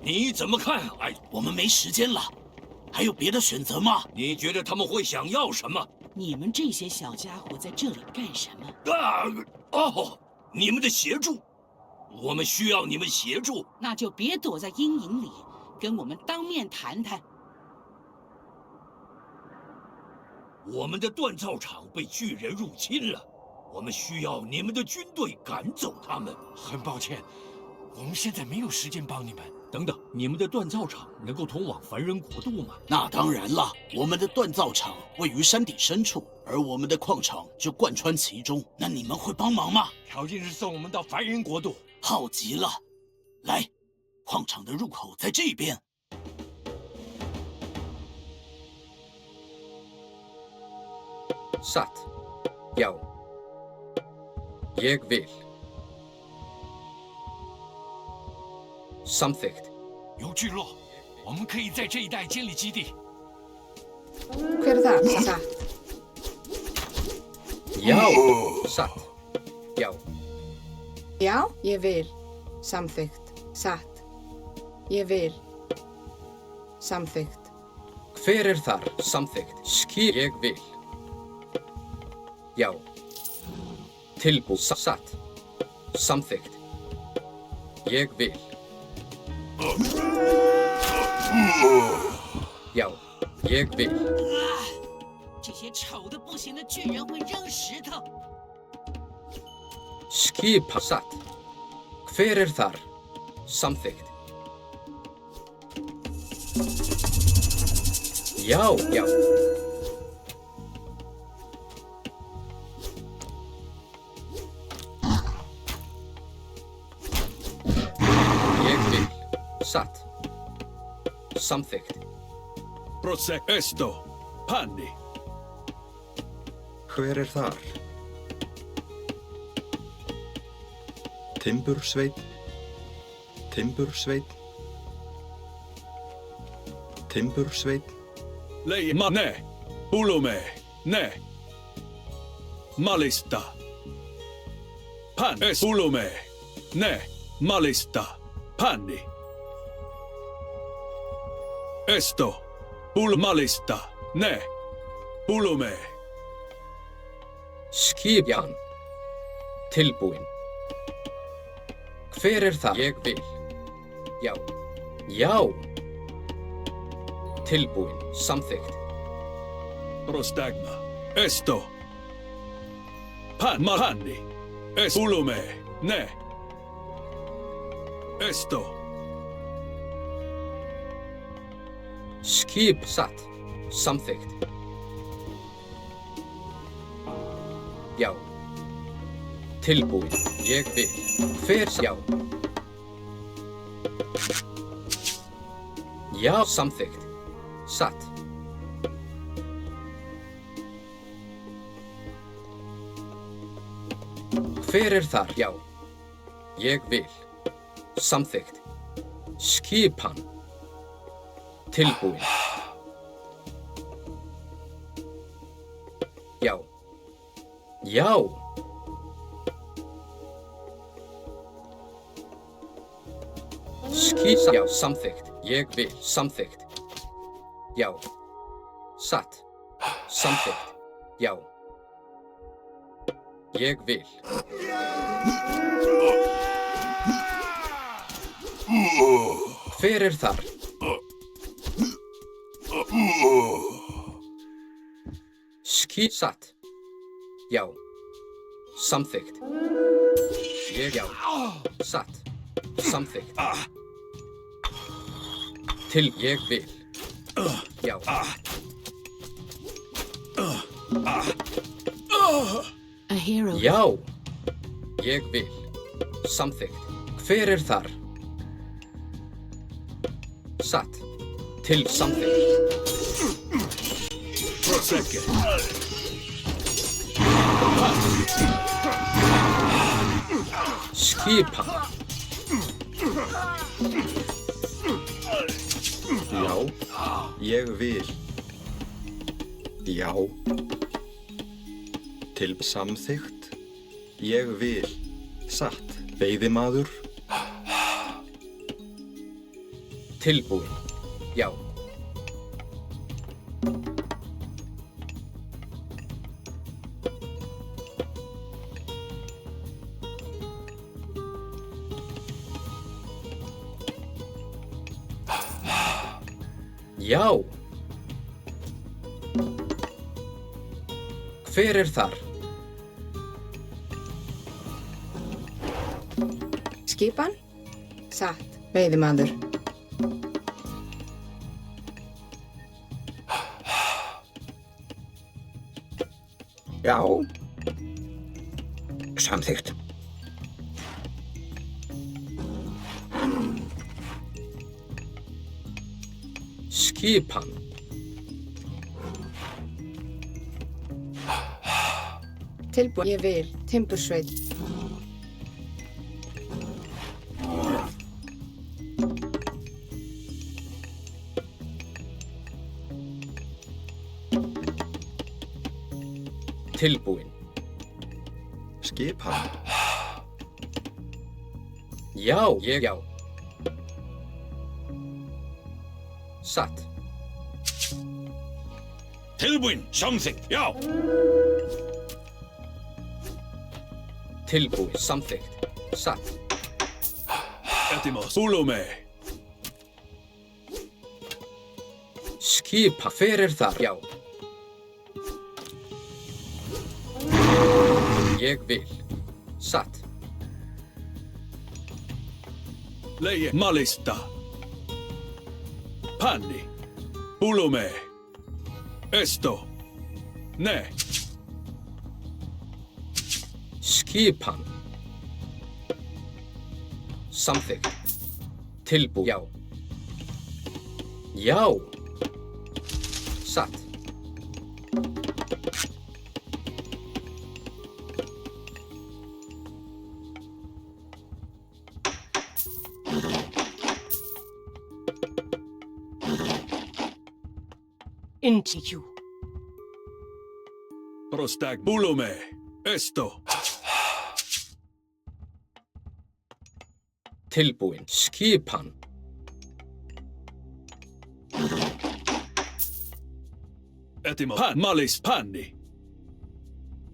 你怎么看？哎，我们没时间了，还有别的选择吗？你觉得他们会想要什么？你们这些小家伙在这里干什么？你们的协助，我们需要你们协助。那就别躲在阴影里，跟我们当面谈谈。我们的锻造厂被巨人入侵了，我们需要你们的军队赶走他们。很抱歉，我们现在没有时间帮你们。等等，你们的锻造厂能够通往凡人国度吗？那当然了，我们的锻造厂位于山底深处，而我们的矿场就贯穿其中。那你们会帮忙吗？条件是送我们到凡人国度。好极了，来，矿场的入口在这边。Satt. Já. Ég vil. Samþykkt. 有聚落，我们可以在这一带建立基地。Hver er það? Satt. Já. Satt. Já. Já, ég vil. Samþykkt. Satt. Ég vil. Samþykkt. Hver er þar? Samþykkt. Skil. Ég vil. Já. Tilbúið. Satt. Samþykkt. Ég vil. Já. Ég vil. 这些丑的不行的巨人会扔石头。Skipa. Satt. Hver er þar? Samþykkt. Já, já. Ég vil. Satt. Samþykkt. Prosek esto, panni. Hver er þar? Timbursveinn. Timbursveinn. Timbursveinn. Lei ne, ulume, ne. Malista. Pan es ulume, ne. Malista, panni. Esto, malista, ne. Ulume. Skipan. Tilbúinn. Hver er það? Ég vil. Já. Já. Tilbúinn. Samþykkt. Prostagma. Esto. Panni. Es ulume, ne. Esto. Skip. Satt. Samþykkt. Já. Tilbúinn. Ég vil. Hver? Já. Já. Samþykkt. Satt. Hver er þar? Já. Ég vil. Samþykkt. Skipan. Tilbúinn. Já. Já. Já. Samþykkt. Ég vil. Samþykkt. Já. Satt. Samþykkt. Já. Ég vil. Hver er þar? Satt. Já. Samþykkt. Ég já. Satt. Samþykkt. Til ég vil. Já. A hero. Já. Ég vil. Samþykkt. Hver er þar? Satt. Til samþykkt. Prosecke. Skipan. Já. Ég vil. Já. Til samþykkt. Ég vil. Satt. Veiðimaður. Tilbúin. Já. Já. Hver þar? Skipan? Satt. Veiðimaður. Já. Samþykkt. Skipan. Tilbúin. Ég vil. Timbursveit. Tilbúin. Skipan. Já. Já. Satt. Tilbúin. Samþykkt. Já. Tilbúin. Samþykkt. Satt. Etimos. Búlóme. Skipa. Hver þar? Já. Ég vil. Satt. Leie. Malista. Panni. Búlóme. Esto. Ne. Skipan. Samþykkt. Tilbúin. Já. Já. Satt. Into. Prostag. Búlóme. Esto. Tilbúin. Skipan. Etimo. Pan. Malis. Panni.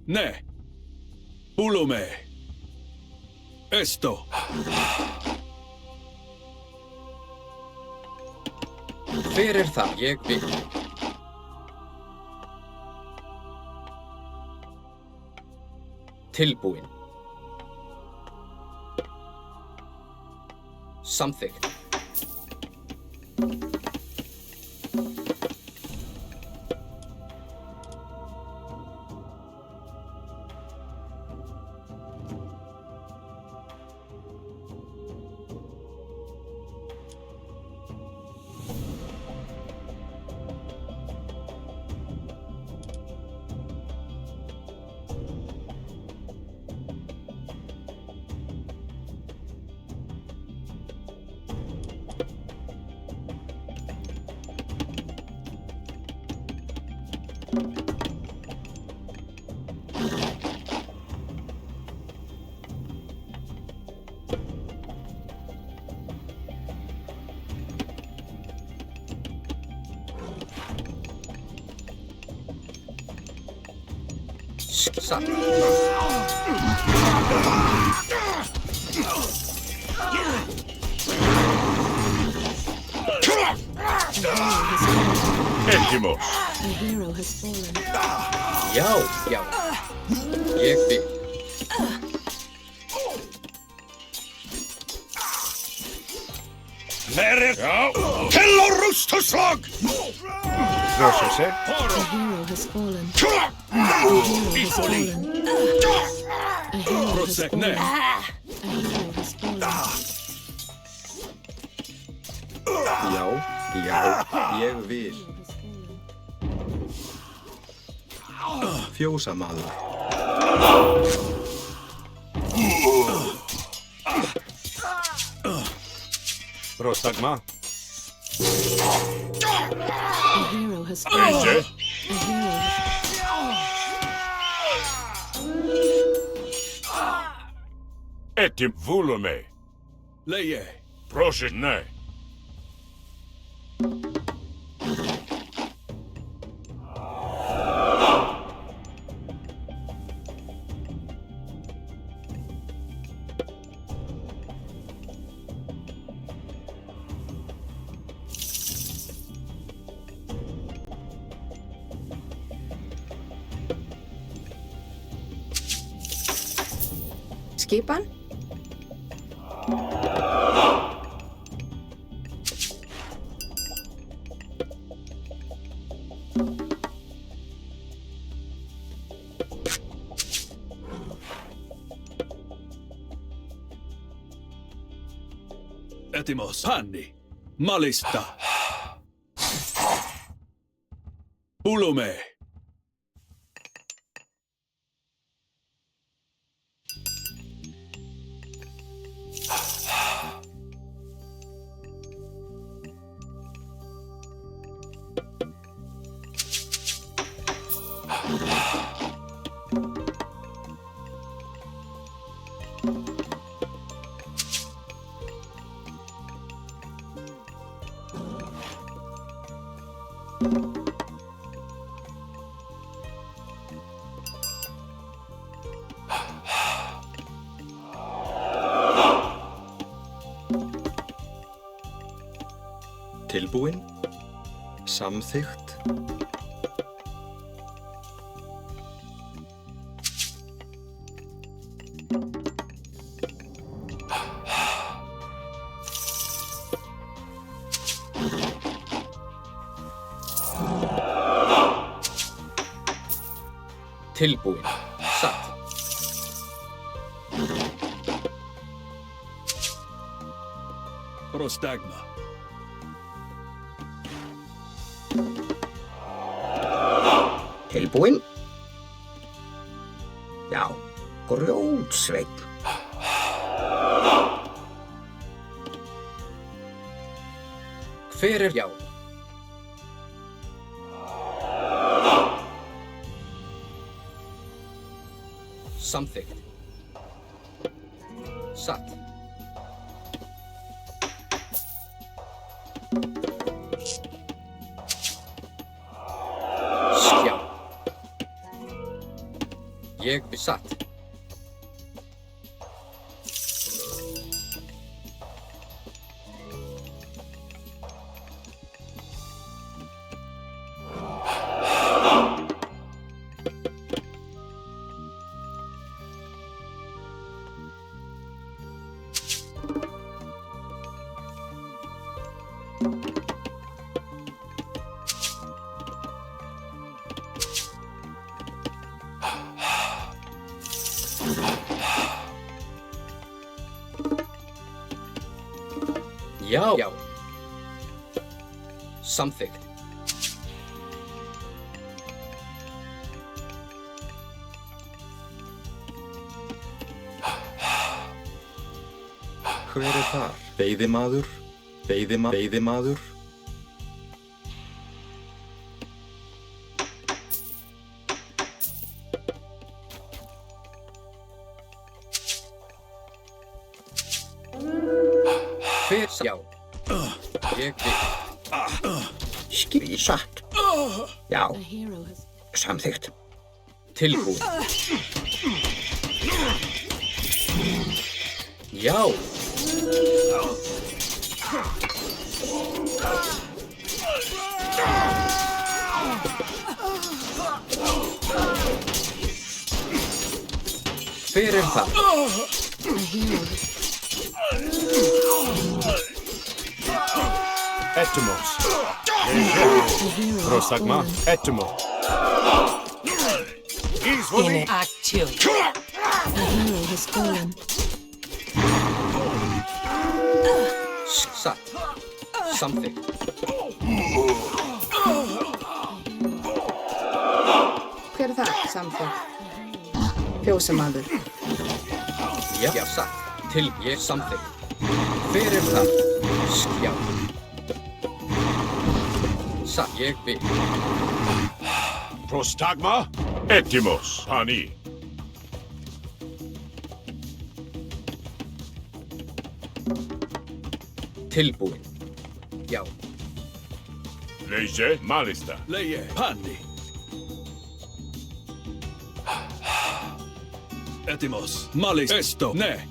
Ne. Búlóme. Esto. Hver þar? Ég vil. Tilbúin. Samþykkt. Satt. Etimos. A hero has fallen. Já. Já. Ég vil. Hver Já. Til á rústuslag! Proszę się. A hero has fallen. A hero has fallen. A hero has Prosek. fallen. Ne. A hero has fallen. Já. Já. Ég vil. Fjósamaður. Prostagma. A hero has fallen. A hero has... 'Etim vulume. Leie. Proszę, ne. Skipan? Etimos, Hanni, Malista, Pulume, Tilbúin? Samþykkt? Tilbúin. Satt. Prostagma, Tilbúin? Já, grjótsveinn. Hver já? Samþykkt. Satt. Skjá. Ég satt. Já. Já. Samþykkt. Hver þar? Veiðimaður? Veiðimaður? Hver já? Ég vil. Skvísatt. Já, A hero has samþykkt. Tilbúin. Já. Hver það? a hero has Etymos. a hero has Prostagma. fallen. Etymos. Izvoli. Actiu. A hero has fallen. Satt. Samþykkt. Hver er það? Samþykkt. Fjósamaður. Já, satt. Til ég samþykkt. Hver það? Skjá. Satt. Ég vil. Prostagma. Etymos. Hani. Tilbúin. Já. Leige maalista. Leie panni. Etimos malis esto ne.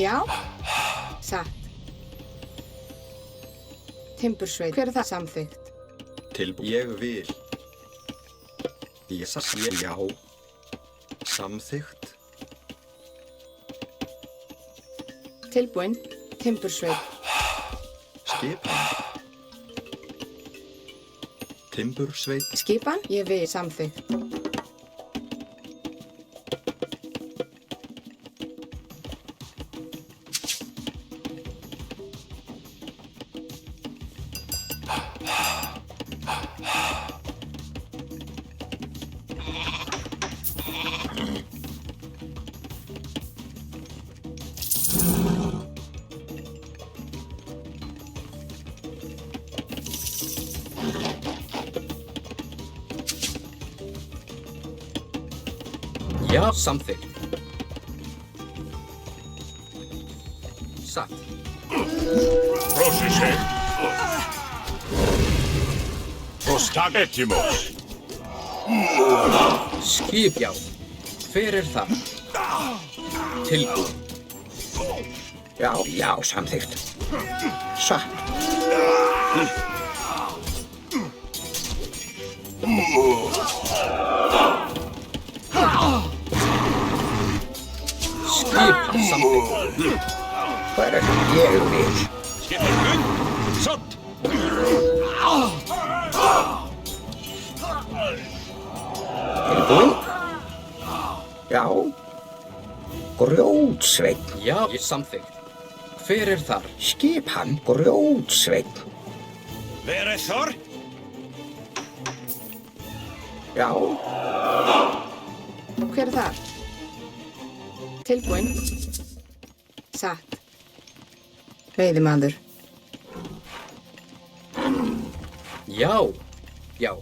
Já. Satt. Timbursveit. Hver það? Samþykkt. Ég vil. Já. Samþykkt. Tilbúin. Timbursveit. Skipan. Timbursveit. Skipan. Ég vil. Samþykkt. Ja, samþykkt. Satt. Πρόσεχε. Prostag έτοιμος. Skip, já. Hver er það? Tilbúin. Já, samþykkt. Satt. Skipan samþykkt. Hver er ég vil? Skippergrunn. Sott. Tilbúin? Já. Grjótsveinn. Já, samþykkt. Hver er þar? Skipan grjótsveinn. Verið þar. Já. Hver er það? Tilbúin. Satt. Veiðimaður. Já, já.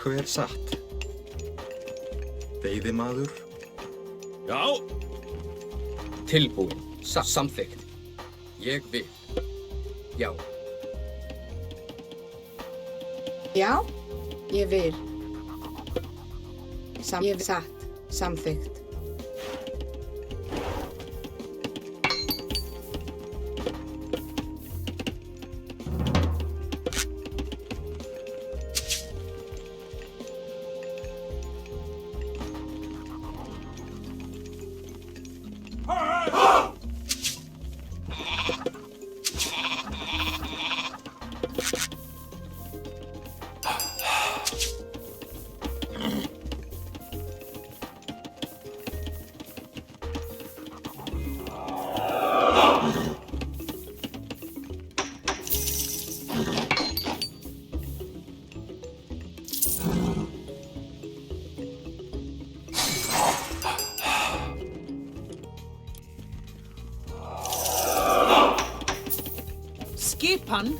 Hver satt? Veiðimaður. Já. Tilbúin. Samþykkt. Ég vil. Já. Já. Ég vil. Ég vil. Satt. Samþykkt. Skipan.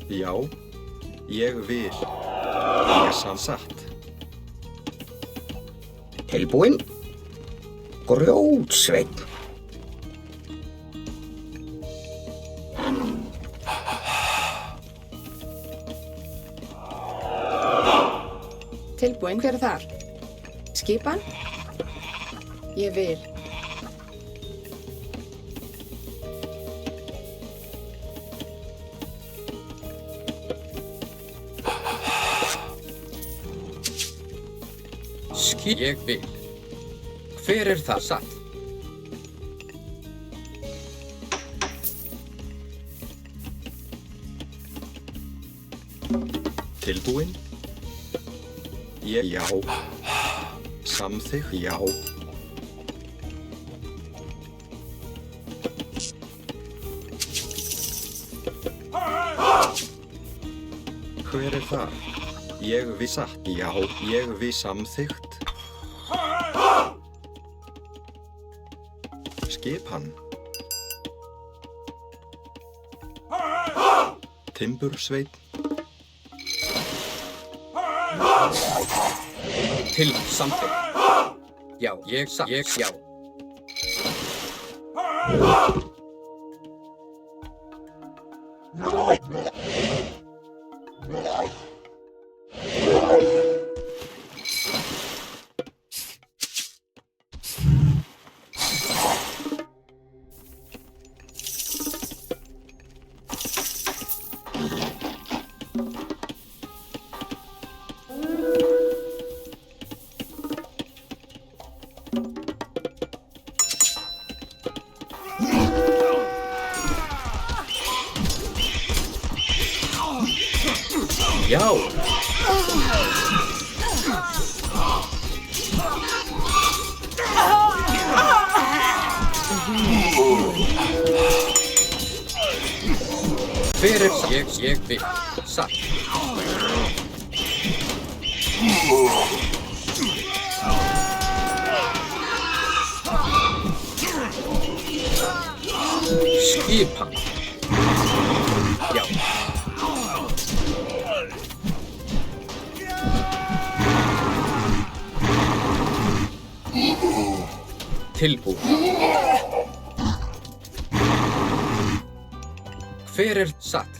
Já, ég vil. Ég satt. Tilbúin? Grjótsveinn. Tilbúin. Hver er þar? Skipan. Ég vil. Ég vil. Hver það satt? Tilbúin? Já. Samþykkt? Já. Hver það? Ég vil satt. Já, ég vil samþykkt. Skipan. Timbursveit. Til samþykkt. Já, ég já. Já. Hver satt? Ég vil. Satt. Skipan. Já. Tilbúin. Hver satt?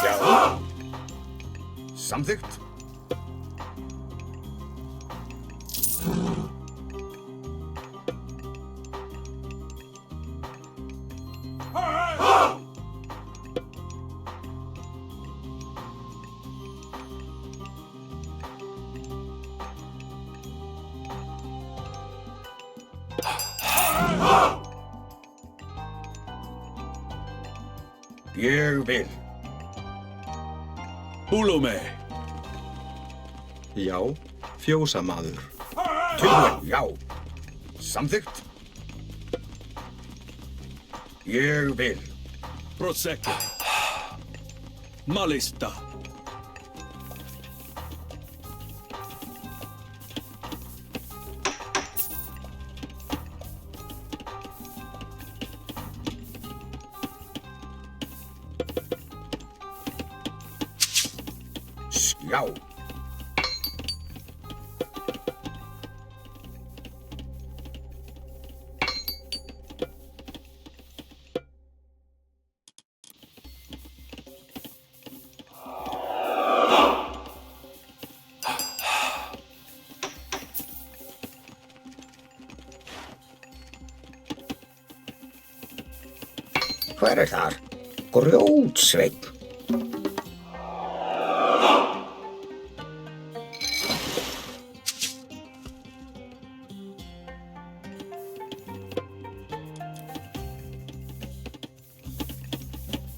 Já. Samþykkt. Ég vil. Úlumei. Já, fjósamaður. Tilbúin, já. Samþykkt. Ég vil. Prosecco. Malista. Já. Hver þar? Grjótsveinn.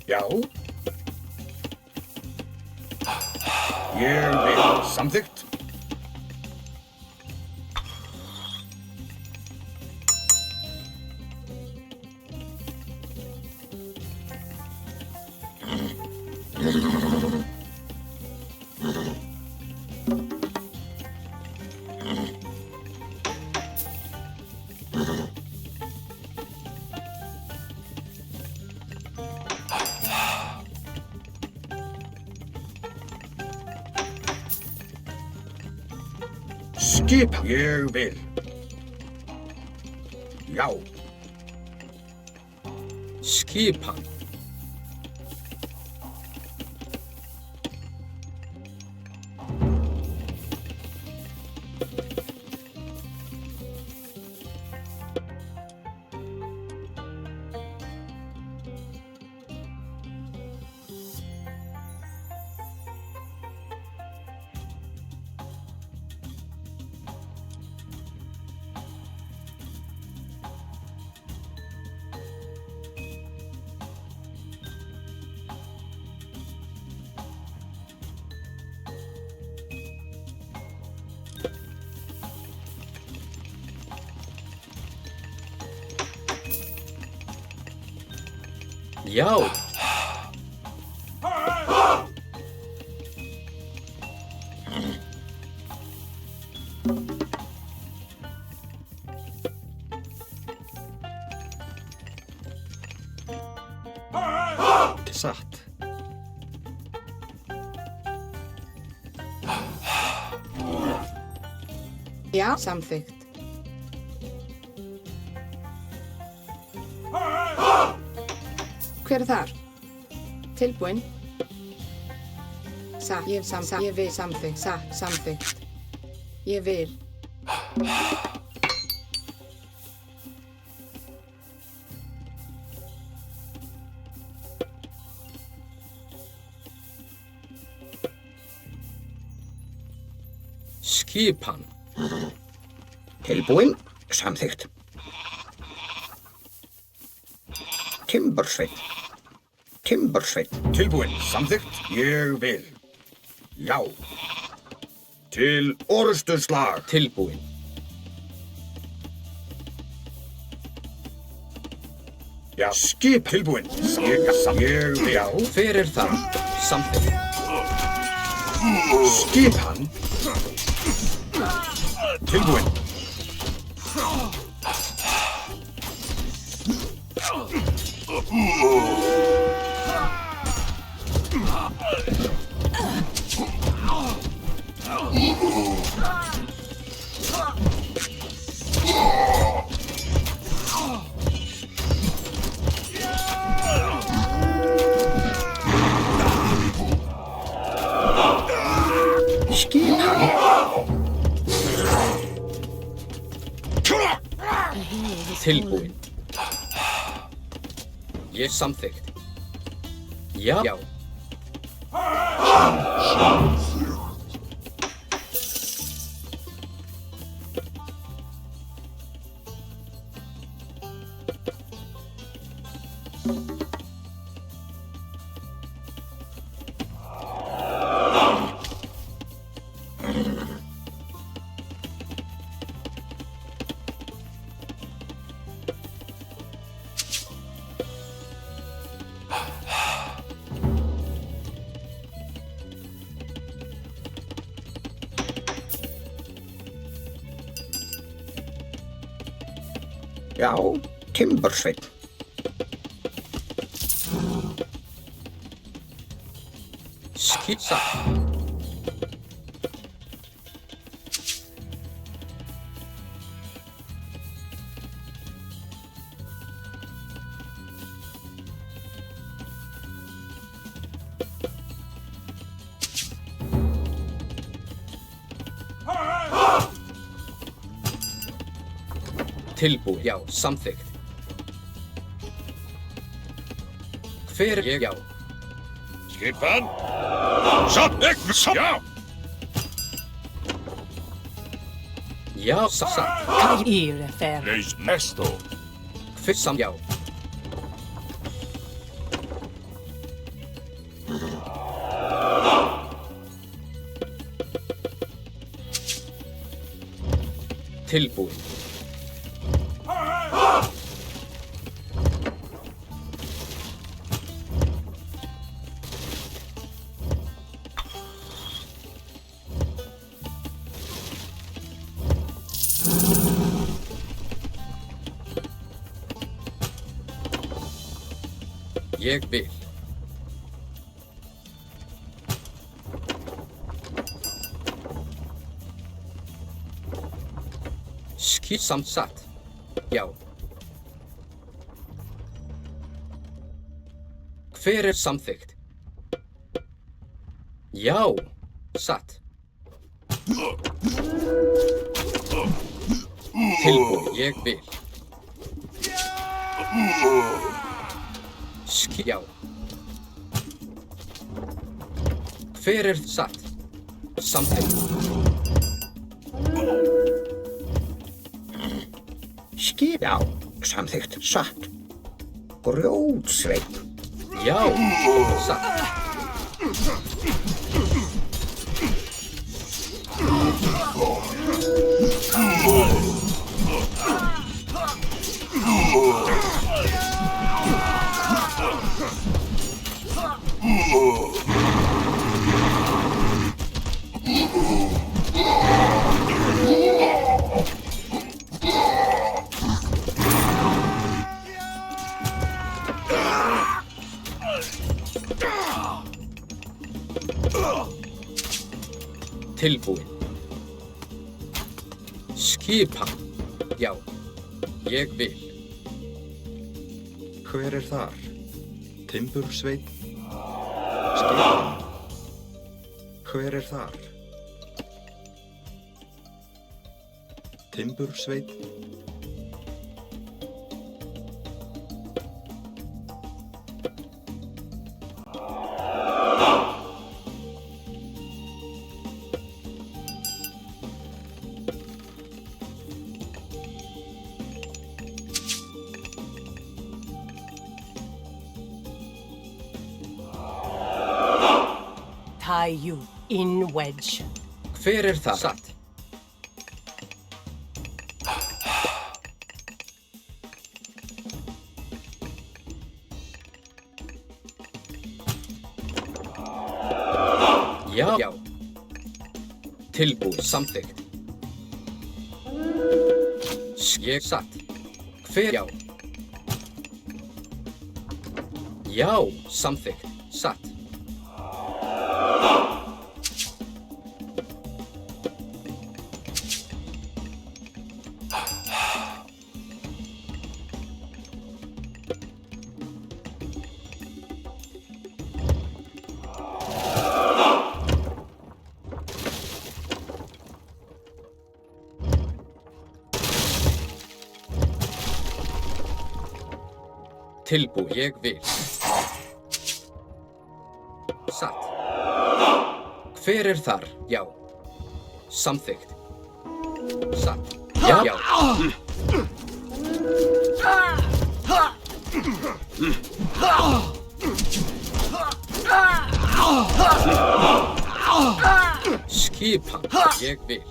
Já. Ég vil. Samþykkt. Skipan. Ég vil. Já. Skipan. Já. Satt. Já, samþykkt. Hver er þar? Tilbúinn. Ég vil samþykkt. Samþykkt. Ég vil. Skipan. Tilbúinn. Samþykkt. Timbursveinn. Timbursveinn. Tilbúinn. Samþykkt. Ég vil. Já. Til orrustuslag. Tilbúinn. Já. Skip. Tilbúinn. Ég vil. Já. Hver er það? Samþykkt. Skipan. Tilbúinn. Tilbúinn. Ég samþykkt. Já. Já. Já, Timbursveinn. Skissa. Tilbúið. Já, samþykkt. Hver ég? Já. Skipan. Samþykkt. Já. Já, satt. Leis mesto. Hver sam? Já. Tilbúið. Ég vil. Samsatt. Já. Hver samþykkt? Já. Satt. Tilbúin, ég vil. Já. Hver satt? Samþykkt. Skip, já, samþykkt, satt. Grjótsveit. Já, satt. Tilbúin. Skipan. Já, ég vil. Hver þar? Timbursveit? Skipan. Hver þar? Timbursveit? Tie you in wedge. Hver það? Satt. Já. Já. Tilbúin, samþykkt. Ég satt. Hver? Já. Já, samþykkt. Satt. Tilbúin, ég vil. Satt. Hver þar? Já. Samþykkt. Satt. Já. Já. Skipan, ég vil.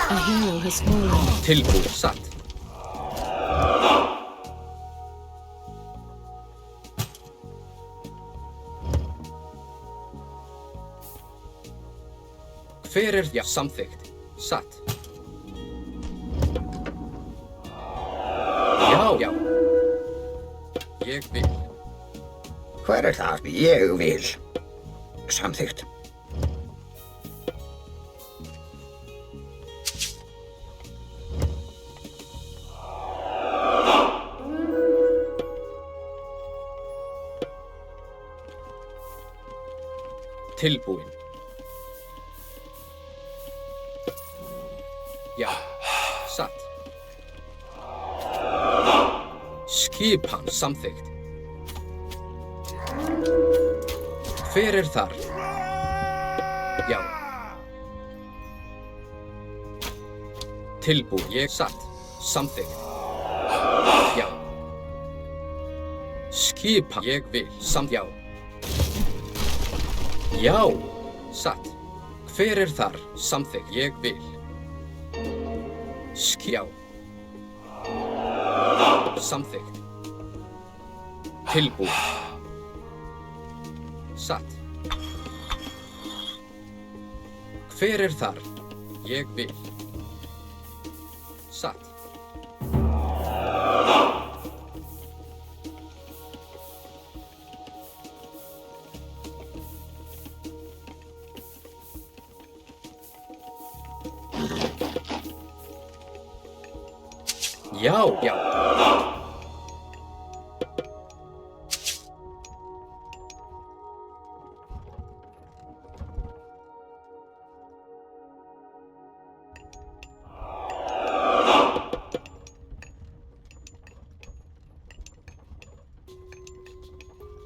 A hero has fallen. Tilbúin, satt. Hver já, samþykkt. Satt. Já, já. Ég vil. Hver það? Ég vil. Samþykkt. Tilbúin. Já, satt. Skipan, samþykkt. Hver þar? Já. Tilbúin, ég satt. Samþykkt. Já. Skipan, ég vil. Já. Já, satt. Hver þar? Samþykkt. Ég vil. Já. Samþykkt. Tilbúið. Satt. Hver þar? Ég vil. Satt. Já, já.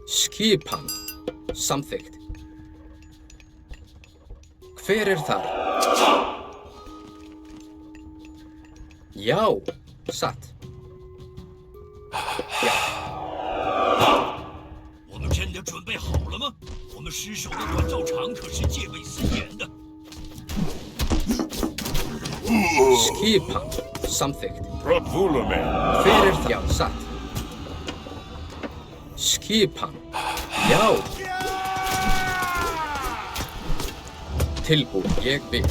Skipan. Samþykkt. Hver þar? Já, satt. Ja。我们真的准备好了吗？我们失守的锻造厂可是戒备森严的。Skipan. Samþykkt. Volume. Hver þar? Já, satt. Skipan. Já. Tilbúið. Ég vil.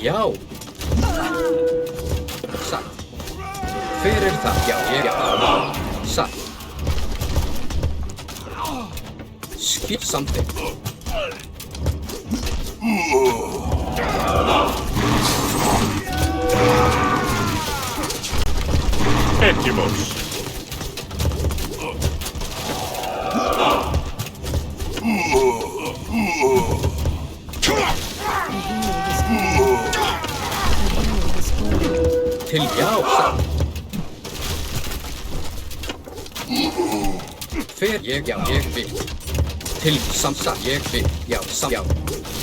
Já. Satt. Hver það? Já, ég. Satt. Skip samþykkt. Edimos. Til já, satt. Hver ég, já, ég vil. Til satt, ég vil. Já, satt, já.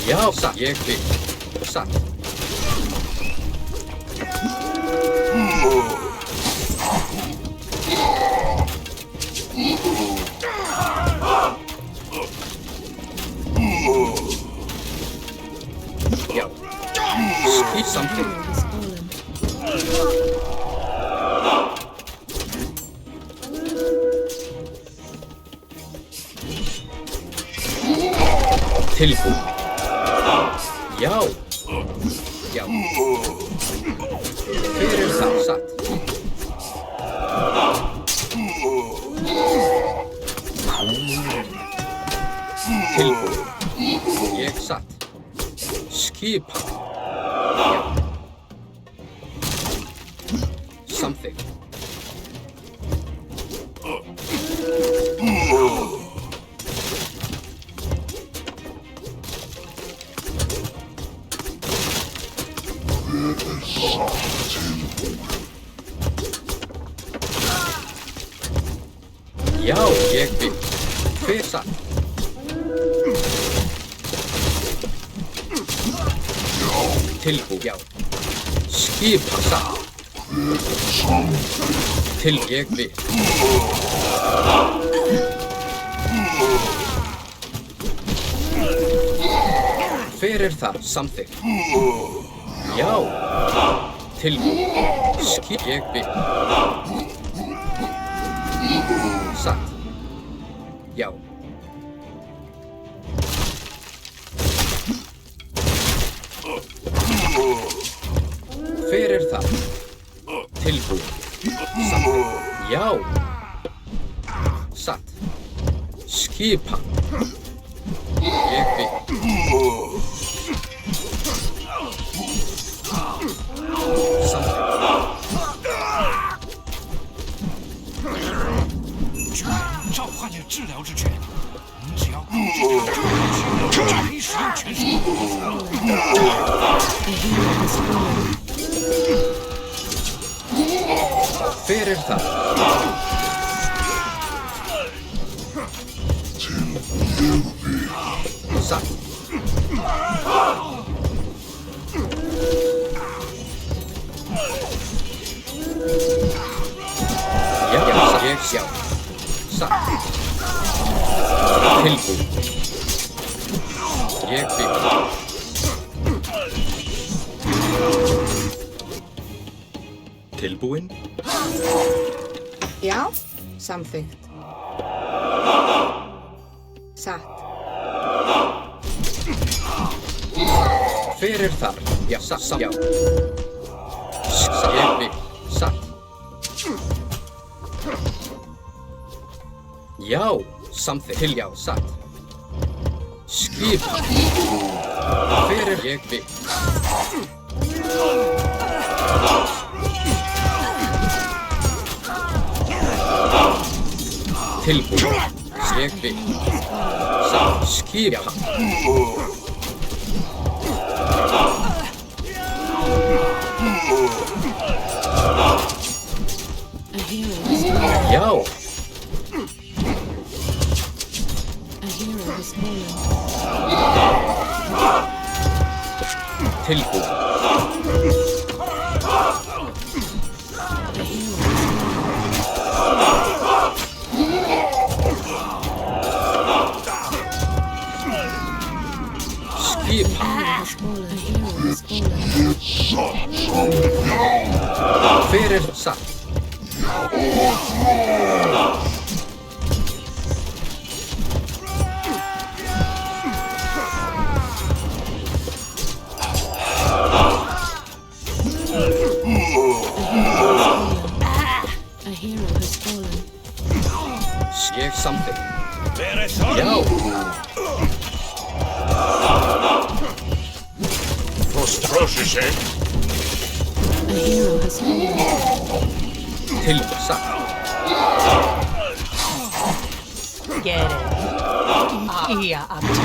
Já, satt, ég vil. Satt. Já. Skip samþykkt. Tilbúið. Já. Já. Hver það? Satt. Tilbúið. Ég satt. Skipan. Já. Samþykkt. Já, ég vil. Hver satt? Tilbúið. Já. Skipan satt. Til ég vil. Hver það? Samþykkt. Já. Tilbúið. Skip ég vil. Satt. Já. Hver það? Tilbúið. Satt. Já. Satt. Skipan. Ég vil.召唤了治疗之权，你只要控制它，就能取得使用全速。Fyrir það. Satt. Já, ég sjá. Satt. Tilbúin. Ég bygg. Tilbúin? Já, samþykkt. Satt. Fyrir þar. Já, satt. Já. Ég bygg. Satt. Já, samþykkt. Til já, satt. Skip. Fyrir ég bygg. Tilbúin. Ég bygg. Satt. Skipa. Já. Tilbúin. Skipa. Fyrir satt. Ég samþykkt. Já. Proszę się. Til satt. Get it. Ja, up to.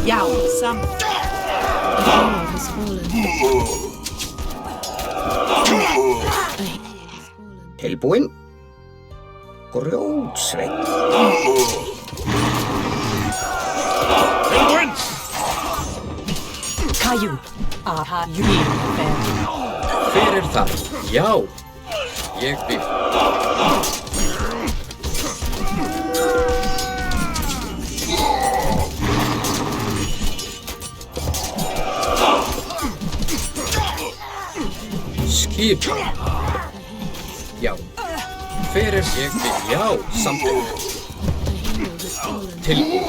Ja, sam. Tilbúin? Grjótsveit. Tilbúin? Kajú. Aha, júlín. Fyrir það. Já. Ég bygg. Skipa. Já. Fyrir ég bygg. Já, samþykkt. Tilbúin.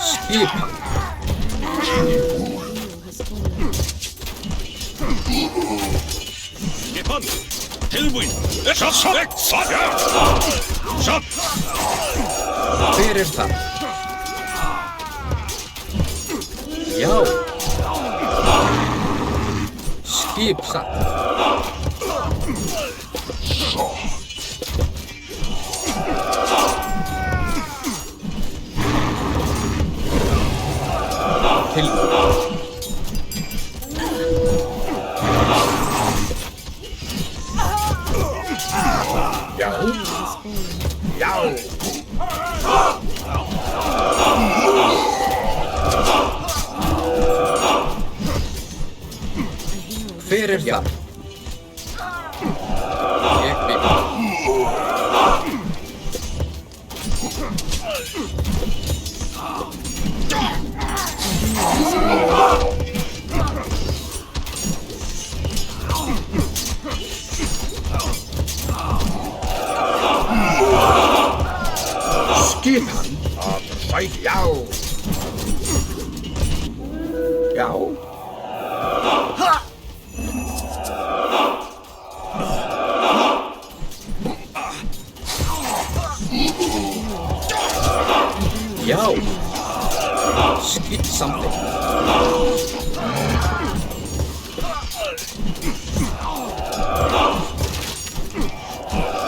Skipa. Skipan. Tilbúin. Satt. Satt. Satt. Fyrir það. Já. Skip satt. Tilbúin. Já. Já. Fyrir það. Ég bygg. Skipan. Right. Já. Já. Já. Skip something.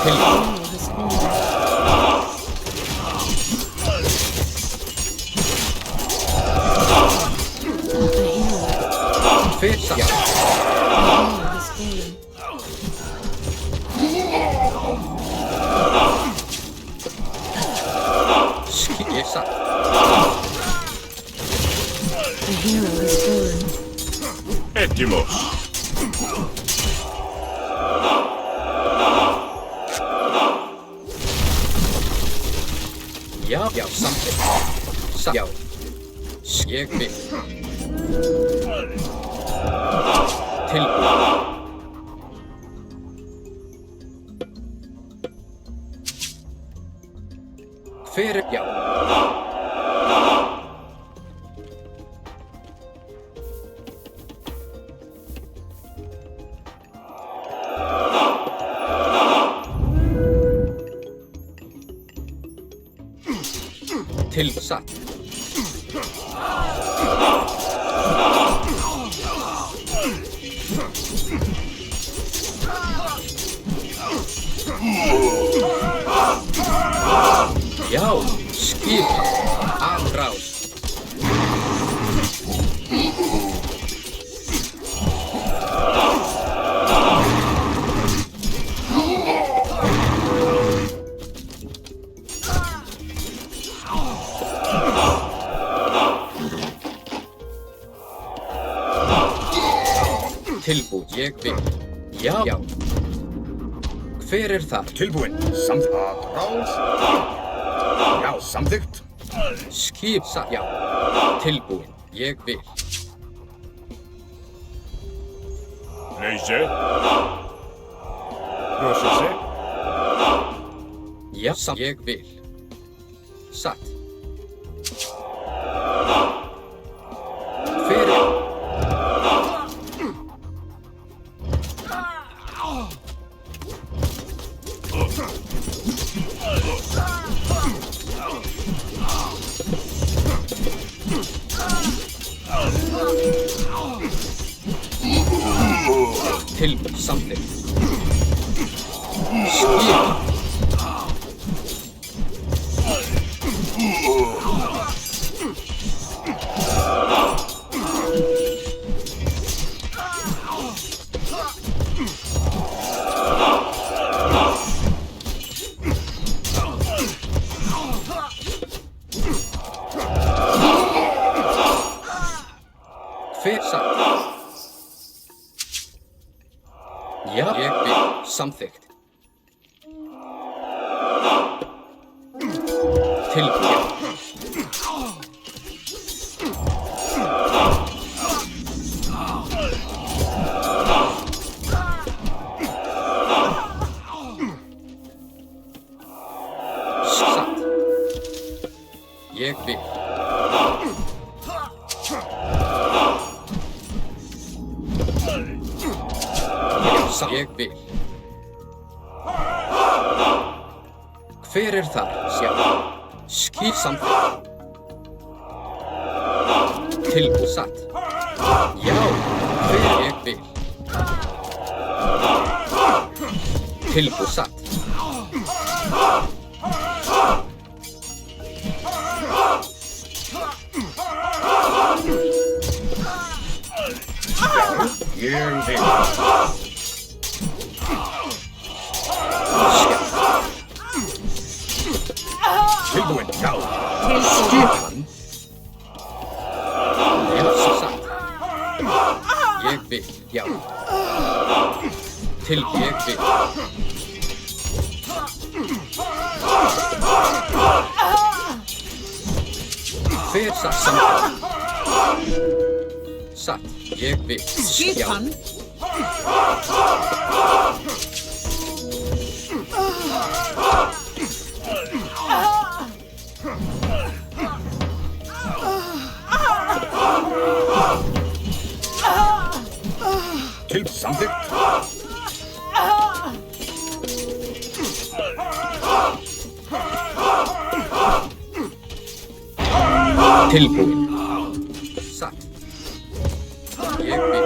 Tilbúin. Feta. Já. Skip satt. A hero has fallen. Etymos. Já, já, something. Já. Ég vil. Tilbúin. Hver er já? Tilsatt. Já, skip, afrás. Tilbúin, ég vil. Já, já. Hver er þar? Tilbúin. Rás. Já, samþykkt. Skip, já. Tilbúin, ég vil. Leyse. Prosesse. Já, ég vil. Satt. Hver er? Tilbúin, something. Skip. Hver satt? Já, ég vil. Samþykkt. Tilbúin. Satt. Ég vil. Ég vil. Hver er þar? Sjá. Skip samþykkt. Tilbúin satt. Já, hver ég vil. Tilbúin satt. Ég vil. Tilbúin, já. Skipan. Já, satt. Ég vil, já. Til ég vil. Hver satt samtalen? Satt, ég vil. Skipan. Til samþykkt. Tilbúin. Satt. Ég vil.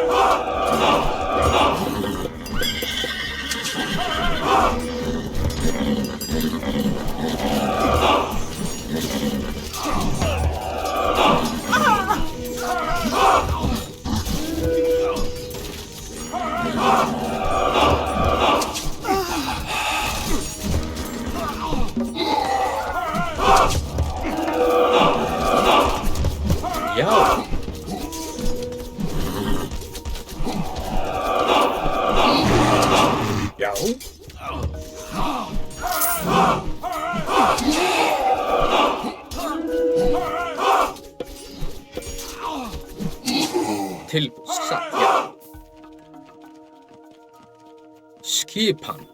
Já. Já. Tilbúin. Satt. Já. Skipan.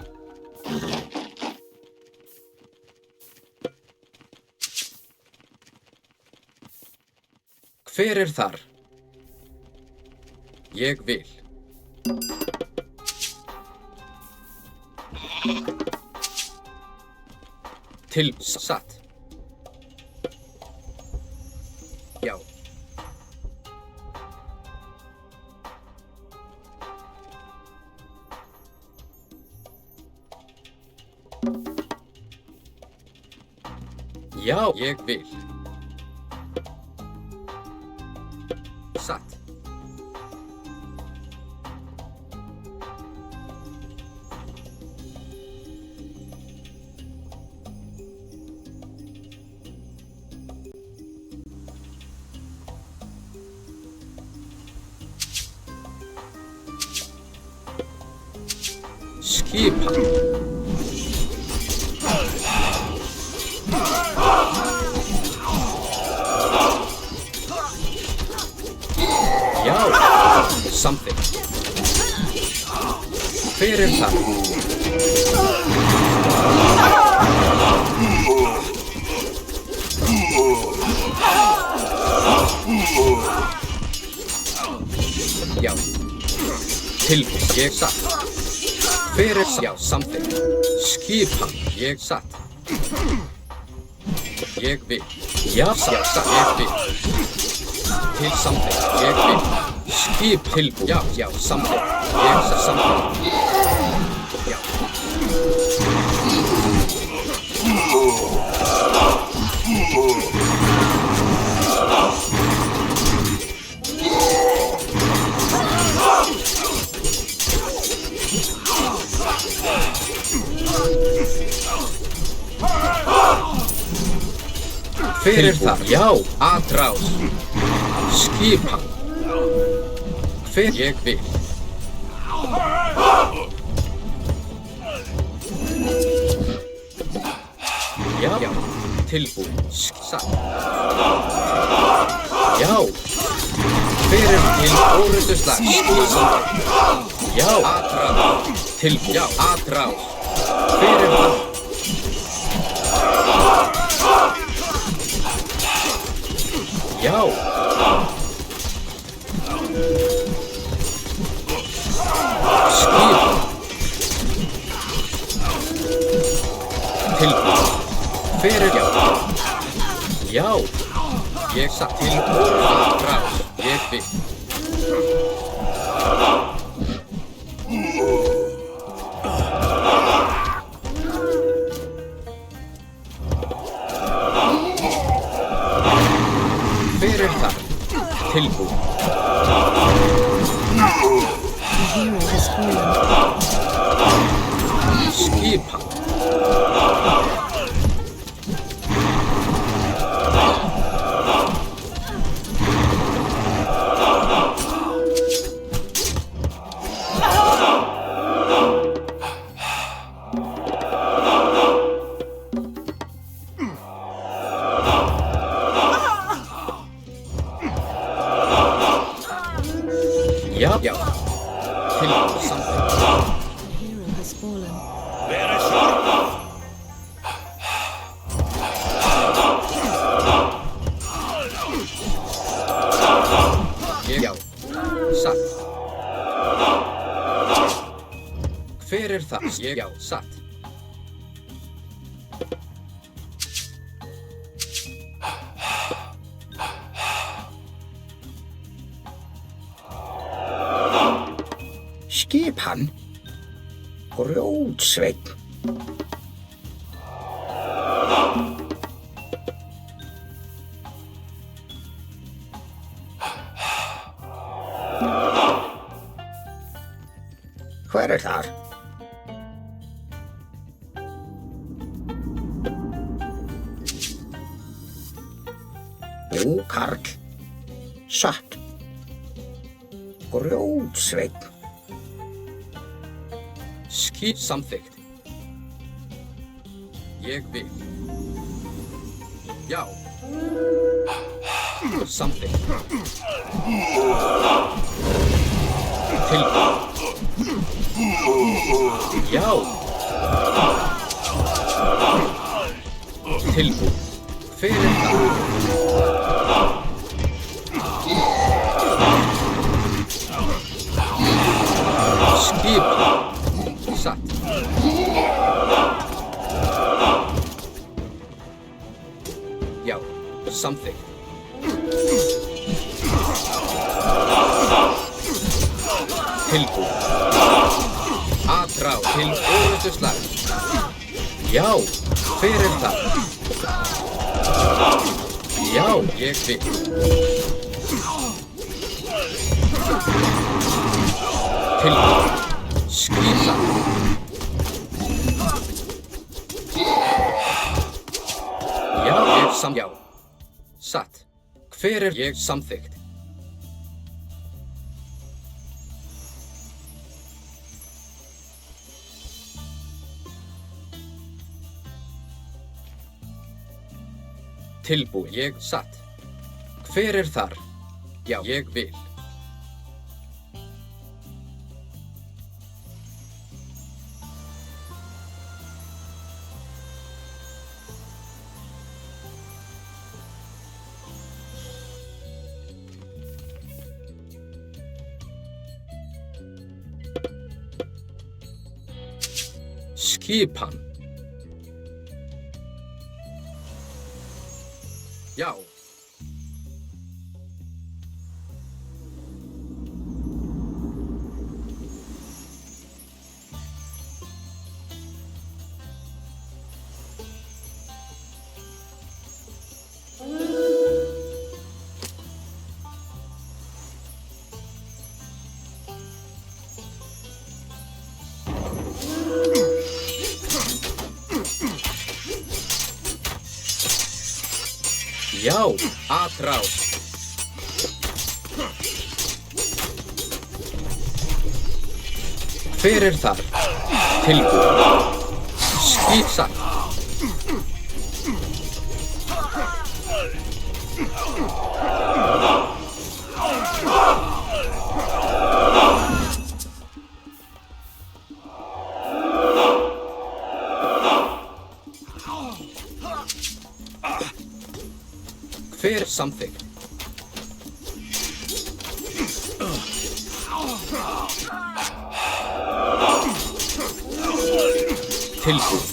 Hver þar? Ég vil. Satt. Já. Já, ég vil. Satt. Skipan. Já, something. Hver það? Já. Tilbúin. Ég satt. Hver já, something. Skipan. Ég satt. Ég vil. Já, satt. Ég vil. Til something. Ég vil. Skip tilbúin. Já, something. Ég satt something. Já. Hver það? Já, atrás. Skipan. Hver ég vil. Já, tilbúin. Satt. Já. Hver til orrustuslag. Skipan. Já, atrás. Tilbúin. Já, atrás. Hver það? Já. Skip. Tilbúin. Hver já. Já. Ég satt til orrustuslag. Ég vil. Hver það? Tilbúin. The hero has fallen. Skipan. Já. Tilbúin. Something. The hero has fallen. Já. Satt. Hver það? Ég já, satt. Skipan. Grjótsveinn. Hver þar? Karl. Satt. Grjótsveinn. Skip samþykkt. Ég vil. Já. Samþykkt. Tilbúið. Já. Tilbúið. Hver það? Skip. Satt. Já. Samþykkt. Tilbúið. Atrá til orrustuslag. Já. Hver það? Já, ég vil. Tilbúið. Skýta. Já, ég já. Satt. Hver ég samþykkt? Tilbúið. Ég satt. Hver þar? Já, ég vil. Skipan. Já. Já, atrás. Hver þar? Tilbúið. Skip satt. Hver samþykkt? Tilbúið.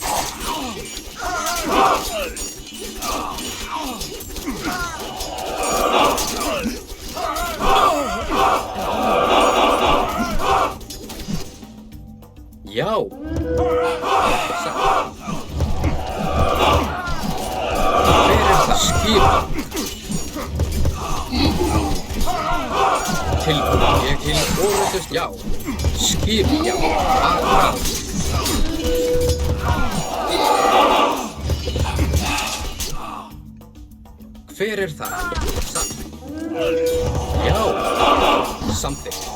Já. Satt. Hver það? Skipan. Tilbúið. Ég til orrustust. Já. Skip. Já. Atrás. Hver það? Satt. Já. Samþykkt.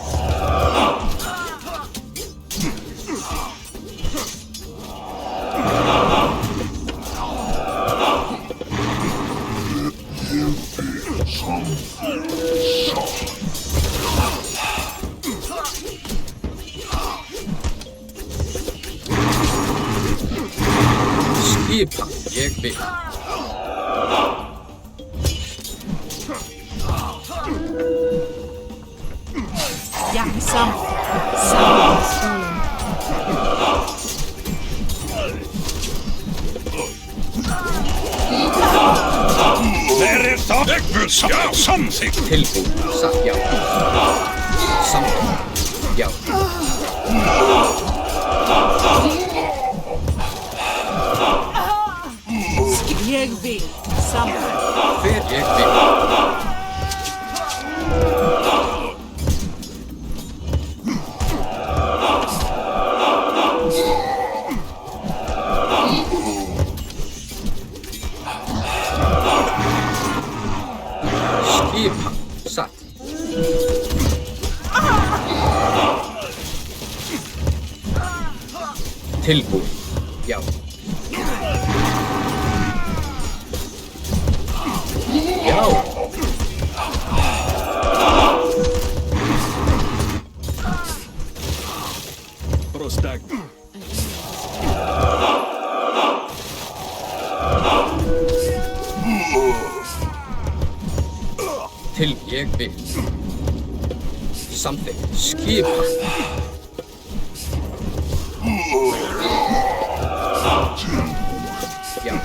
Skipan. Ég vil. það? Já, samþykkt. Tilbúið. Satt, já. Samþykkt. Já. Ég vil samfell. Hver ég vil. Skipan satt. Tilbúin, já. Já. Prostag. Til ég vil. Samþykkt. Skipan. Já.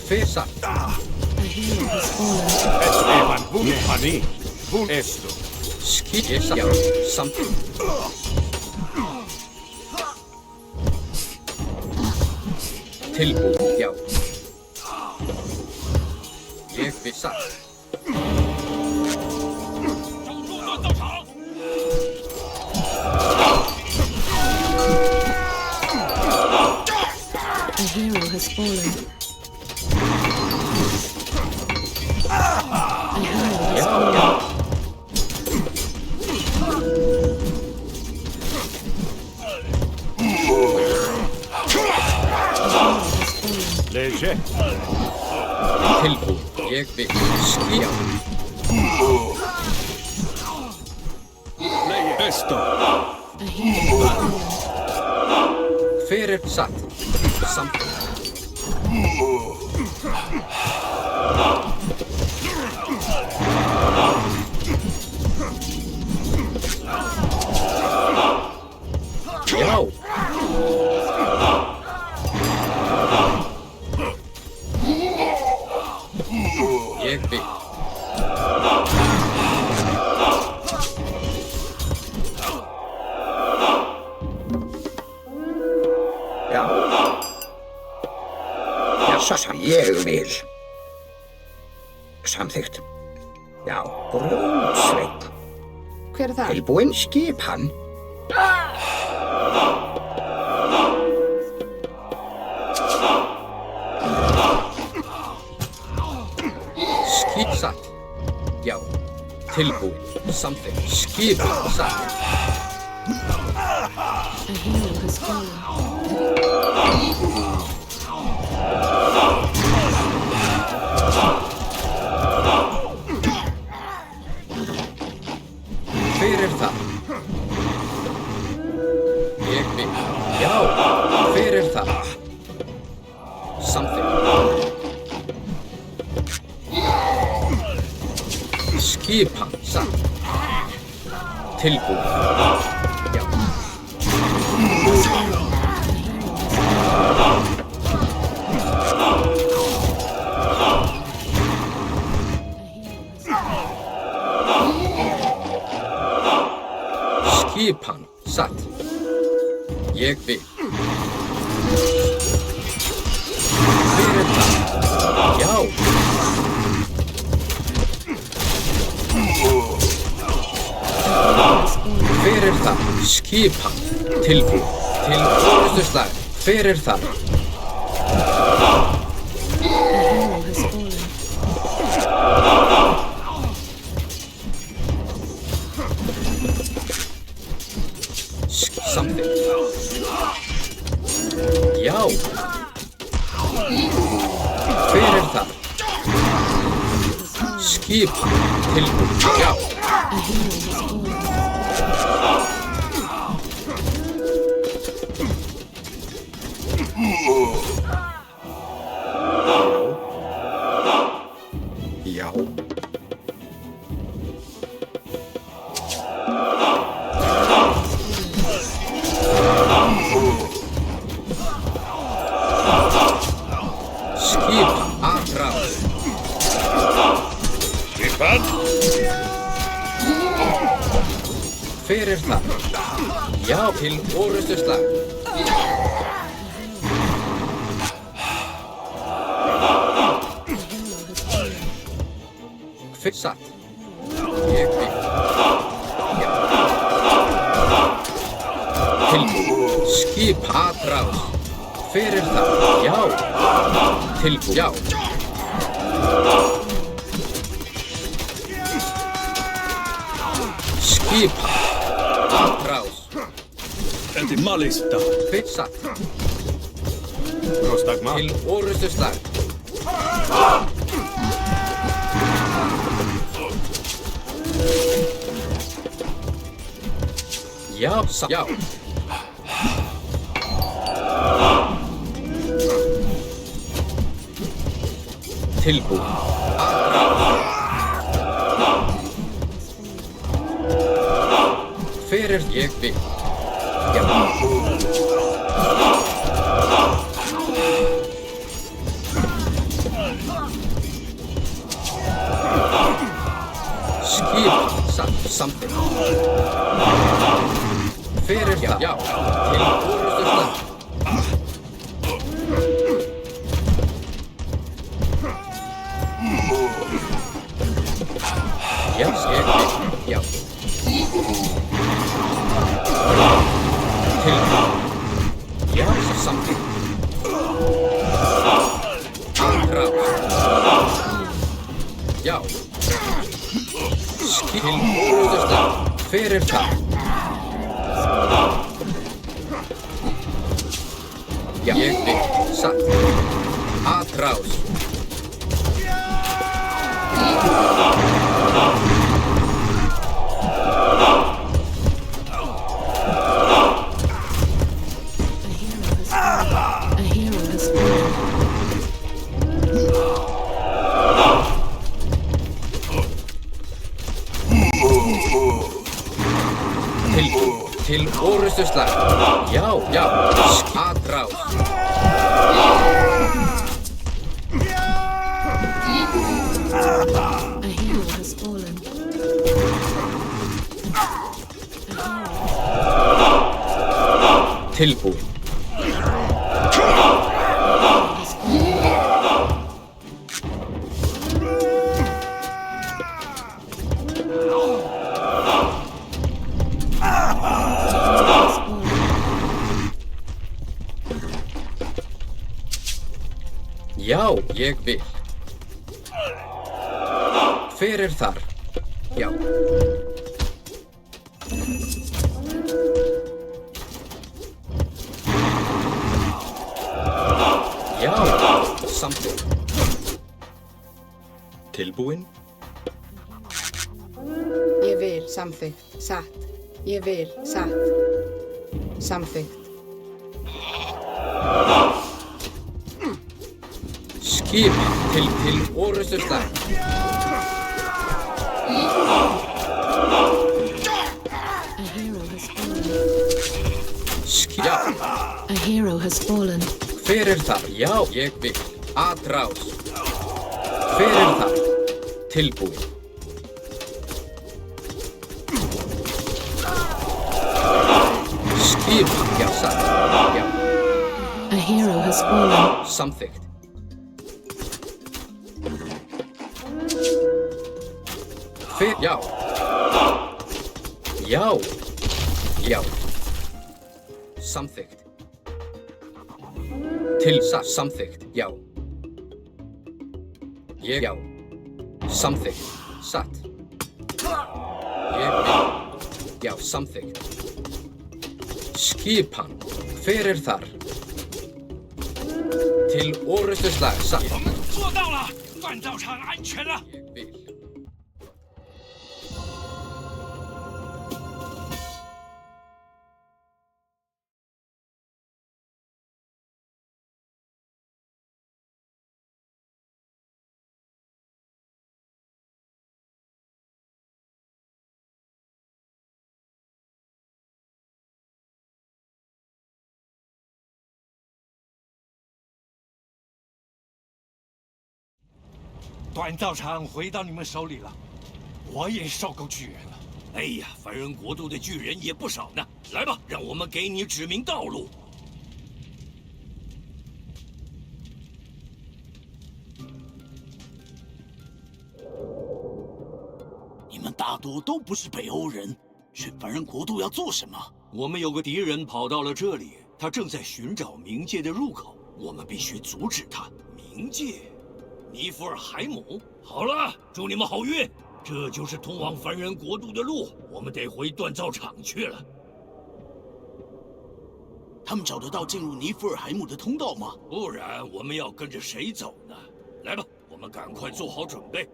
Hver satt? Esteban Vulpani. Esto. Ég satt. Já. Samþykkt. Tilbúin, já. Ég vil satt. A hero has fallen. A hero has fallen. Leger. Tilbúin, ég vil. Já. Esto. A hero has fallen. Hver satt? Samþykkt. Já. Ég vil. Já. Ég vil. Samþykkt. Já, Brjótsveinn. Hver er það? Tilbúin, skipan. Skip satt. Já. Tilbúin. Samþykkt. Skipan satt. A hero has fallen. Hver er það? Ég vil. Já. Hver er það? Samþykkt. Skipan satt. Tilbúin. Já. Skipan satt. Ég vil. Hver er það? Já. Hver er það? Skipan. Tilbúin. Til forystuslag. Hver er það? A hero has fallen. Samþykkt. Já. Hver er það? Skipan. Tilbúin. Já. A hero has fallen. Já. Skipan. Atrað. Skipan. Hver er það? Já, til orustuslag. Satt. Ég vil. Já. Tilbúið. Skip atrás. Fyrir það. Já. Tilbúið. Já. Skip atrás. Malista. Satt. Til orustuslag. Já, já. Tilbúið. Fyrir ég vil. Já. Skip samþykkt. Fyrir já. Já. Til orustuslag. Já, ég vil. Já. Til. Já, samþykkt. Atrás. Já. Skip til orustuslag. Fyrir það. Já, ég vil. Satt. Atrás. A hero has fallen. Til orustuslag. Já, já. Atrás. A hero has fallen. Tilbúið. Já, ég vil. Fyrir þar. Já. Já, samþykkt. Tilbúin. Ég vil, samþykkt, satt. Ég vil, satt. Samþykkt. Skip til orustuslag. A hero has fallen. Já. A hero has fallen. Fyrir þar. Já, ég vil. Atrás. Fyrir þar. Tilbúið. Skip. Já, satt. Já. A hero has fallen. Samþykkt. Já. Já. Já. Samþykkt. Til samþykkt. Já. Ég já. Samþykkt. Satt. Ég vil. Já, samþykkt. Skipan. Hver er þar? Til orustuslag. Satt. 我们做到了，锻造厂安全了。 Ég vil.锻造厂回到你们手里了，我也受够巨人了。哎呀，凡人国度的巨人也不少呢。来吧，让我们给你指明道路。你们大多都不是北欧人，去凡人国度要做什么？我们有个敌人跑到了这里，他正在寻找冥界的入口，我们必须阻止他。冥界，尼弗尔海姆。好了，祝你们好运。这就是通往凡人国度的路，我们得回锻造厂去了。他们找得到进入尼弗尔海姆的通道吗？不然我们要跟着谁走呢？来吧，我们赶快做好准备。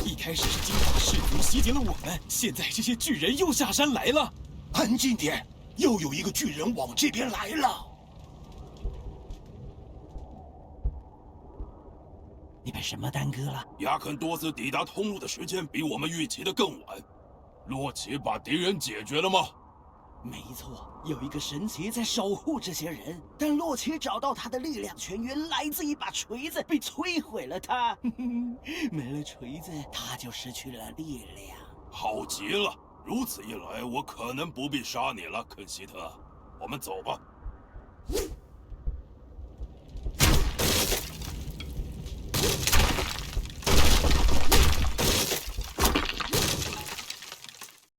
一开始是金发氏族袭击了我们，现在这些巨人又下山来了。安静点，又有一个巨人往这边来了。你被什么耽搁了？雅肯多斯抵达通路的时间比我们预期的更晚。洛奇把敌人解决了吗？没错，有一个神奇在守护这些人，但洛奇找到他的力量泉源来自一把锤子，被摧毁了他。没了锤子，他就失去了力量。好极了，如此一来，我可能不必杀你了，肯希特。我们走吧。